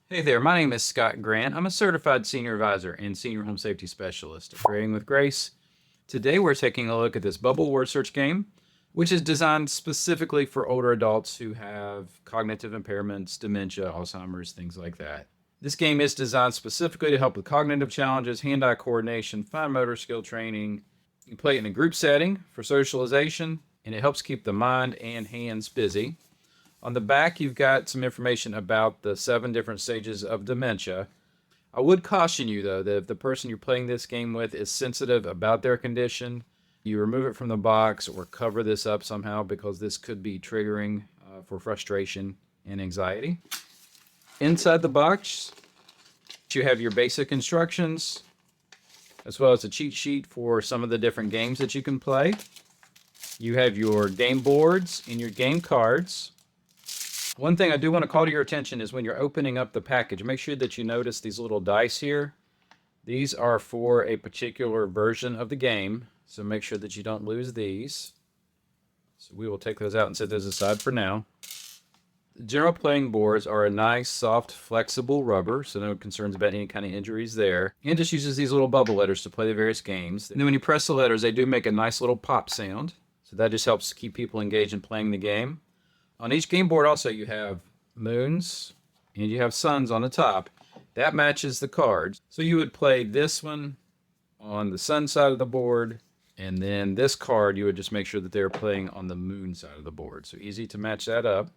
Hey there, my name is Scott Grant. I'm a certified senior advisor and senior home safety specialist at Creating with Grace. Today we're taking a look at this bubble word search game, which is designed specifically for older adults who have cognitive impairments, dementia, Alzheimer's, things like that. This game is designed specifically to help with cognitive challenges, hand-eye coordination, fine motor skill training. You can play it in a group setting for socialization, and it helps keep the mind and hands busy. On the back, you've got some information about the 7 different stages of dementia. I would caution you, though, that if the person you're playing this game with is sensitive about their condition, you remove it from the box or cover this up somehow because this could be triggering for frustration and anxiety. Inside the box, you have your basic instructions, as well as a cheat sheet for some of the different games that you can play. You have your game boards and your game cards. One thing I do want to call to your attention is when you're opening up the package, make sure that you notice these little dice here. These are for a particular version of the game, so make sure that you don't lose these. So we will take those out and set those aside for now. The general playing boards are a nice, soft, flexible rubber, so no concerns about any kind of injuries there. And just uses these little bubble letters to play the various games. And then when you press the letters, they do make a nice little pop sound. So that just helps keep people engaged in playing the game. On each game board also you have moons and you have suns on the top. That matches the cards. So you would play this one on the sun side of the board, and then this card you would just make sure that they're playing on the moon side of the board. So easy to match that up.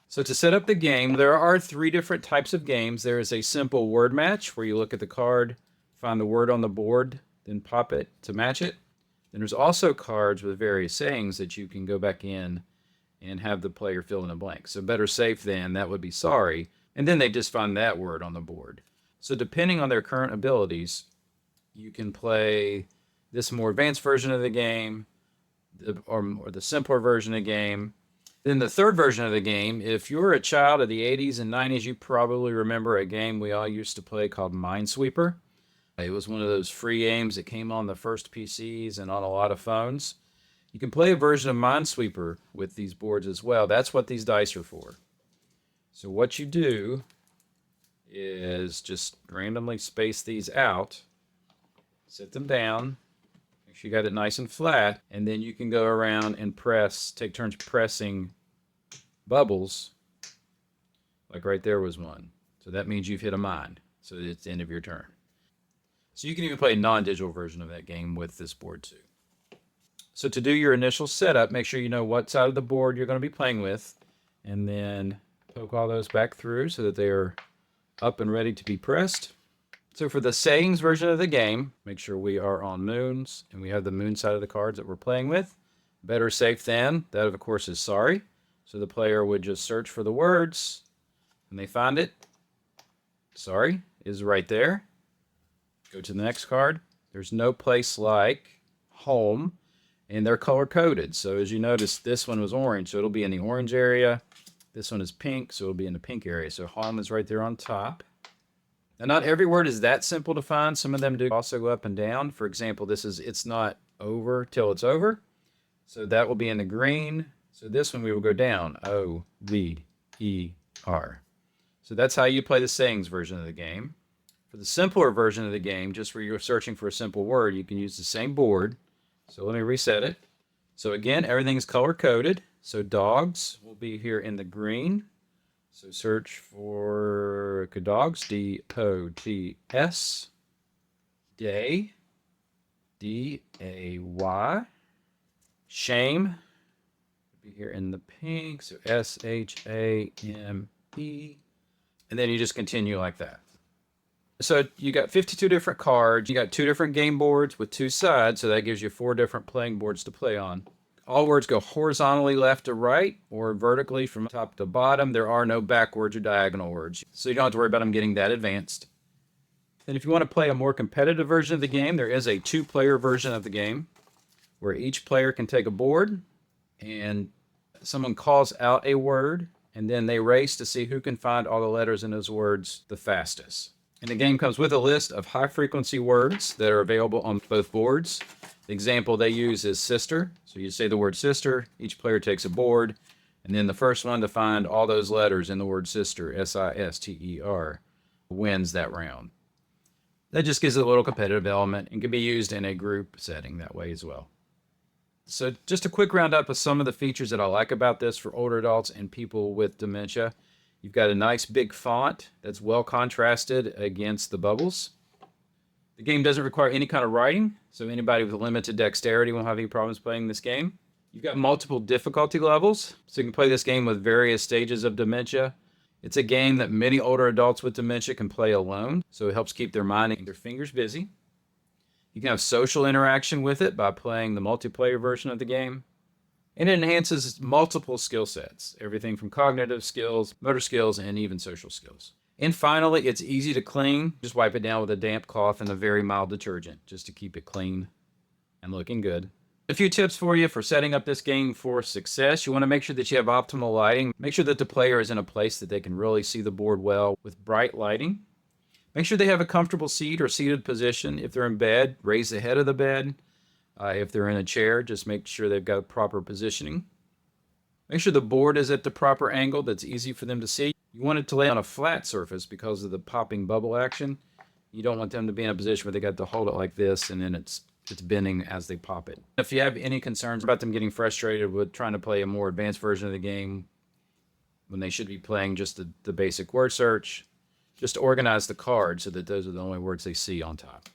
So to set up the game, there are 3 different types of games. There is a simple word match where you look at the card, find the word on the board, then pop it to match it. Then there's also cards with various sayings that you can go back in and have the player fill in a blank. So better safe than, that would be sorry. And then they just find that word on the board. So depending on their current abilities, you can play this more advanced version of the game or the simpler version of the game. Then the third version of the game, if you're a child of the 80s and 90s, you probably remember a game we all used to play called Minesweeper. It was one of those free games that came on the first PCs and on a lot of phones. You can play a version of Minesweeper with these boards as well. That's what these dice are for. So what you do is just randomly space these out, set them down, make sure you got it nice and flat, and then you can go around and take turns pressing bubbles. Like right there was one. So that means you've hit a mine. So it's the end of your turn. So you can even play a non-digital version of that game with this board too. So to do your initial setup, make sure you know what side of the board you're going to be playing with, and then poke all those back through so that they are up and ready to be pressed. So for the sayings version of the game, make sure we are on moons, and we have the moon side of the cards that we're playing with. Better safe than, that of course is sorry. So the player would just search for the words, and they find it. Sorry is right there. Go to the next card. There's no place like home. And they're color coded. So as you notice, this one was orange, so it'll be in the orange area. This one is pink, so it'll be in the pink area. So home is right there on top. Now, not every word is that simple to find. Some of them do also go up and down. For example, this is it's not over till it's over. So that will be in the green. So this one we will go down. O-V-E-R. So that's how you play the sayings version of the game. For the simpler version of the game, just where you're searching for a simple word, you can use the same board. So let me reset it. So again, everything's color coded. So dogs will be here in the green. So search for dogs, D-O-G-S. Day, D-A-Y. Shame will be here in the pink. So S-H-A-M-E. And then you just continue like that. So you got 52 different cards. You got 2 different game boards with 2 sides, so that gives you 4 different playing boards to play on. All words go horizontally left to right or vertically from top to bottom. There are no backwards or diagonal words, so you don't have to worry about them getting that advanced. Then if you want to play a more competitive version of the game, there is a 2-player version of the game where each player can take a board and someone calls out a word, and then they race to see who can find all the letters in those words the fastest. And the game comes with a list of high-frequency words that are available on both boards. The example they use is sister. So you say the word sister, each player takes a board, And then the first one to find all those letters in the word sister, S-I-S-T-E-R, wins that round. That just gives it a little competitive element and can be used in a group setting that way as well. So just a quick roundup of some of the features that I like about this for older adults and people with dementia. You've got a nice big font that's well contrasted against the bubbles. The game doesn't require any kind of writing, so anybody with limited dexterity won't have any problems playing this game. You've got multiple difficulty levels, so you can play this game with various stages of dementia. It's a game that many older adults with dementia can play alone, so it helps keep their mind and their fingers busy. You can have social interaction with it by playing the multiplayer version of the game. And it enhances multiple skill sets, everything from cognitive skills, motor skills, and even social skills. And finally, it's easy to clean. Just wipe it down with a damp cloth and a very mild detergent just to keep it clean and looking good. A few tips for you for setting up this game for success. You want to make sure that you have optimal lighting. Make sure that the player is in a place that they can really see the board well with bright lighting. Make sure they have a comfortable seat or seated position. If they're in bed, raise the head of the bed. If they're in a chair, just make sure they've got proper positioning. Make sure the board is at the proper angle that's easy for them to see. You want it to lay on a flat surface because of the popping bubble action. You don't want them to be in a position where they got to hold it like this and then it's bending as they pop it. If you have any concerns about them getting frustrated with trying to play a more advanced version of the game when they should be playing just the basic word search, just organize the cards so that those are the only words they see on top.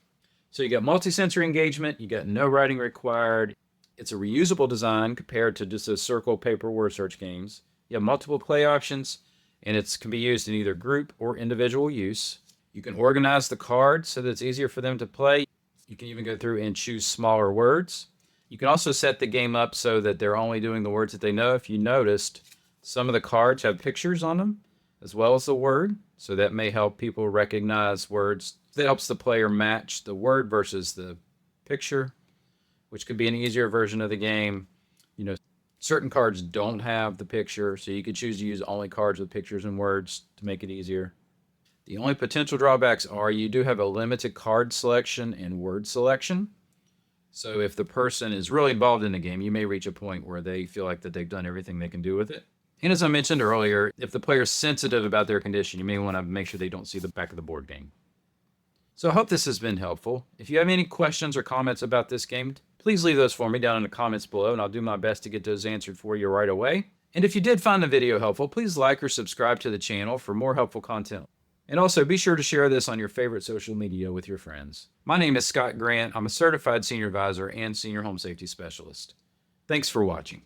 So you got multi-sensory engagement, you got no writing required. It's a reusable design compared to just those circle paper word search games. You have multiple play options, and it can be used in either group or individual use. You can organize the cards so that it's easier for them to play. You can even go through and choose smaller words. You can also set the game up so that they're only doing the words that they know. If you noticed, some of the cards have pictures on them as well as the word, so that may help people recognize words. That helps the player match the word versus the picture, which could be an easier version of the game. You know, certain cards don't have the picture, so you could choose to use only cards with pictures and words to make it easier. The only potential drawbacks are you do have a limited card selection and word selection. So if the person is really involved in the game, you may reach a point where they feel like that they've done everything they can do with it. And as I mentioned earlier, if the player is sensitive about their condition, you may want to make sure they don't see the back of the board game. So I hope this has been helpful. If you have any questions or comments about this game, please leave those for me down in the comments below, and I'll do my best to get those answered for you right away. And if you did find the video helpful, please like or subscribe to the channel for more helpful content. And also be sure to share this on your favorite social media with your friends. My name is Scott Grant. I'm a certified senior advisor and senior home safety specialist. Thanks for watching.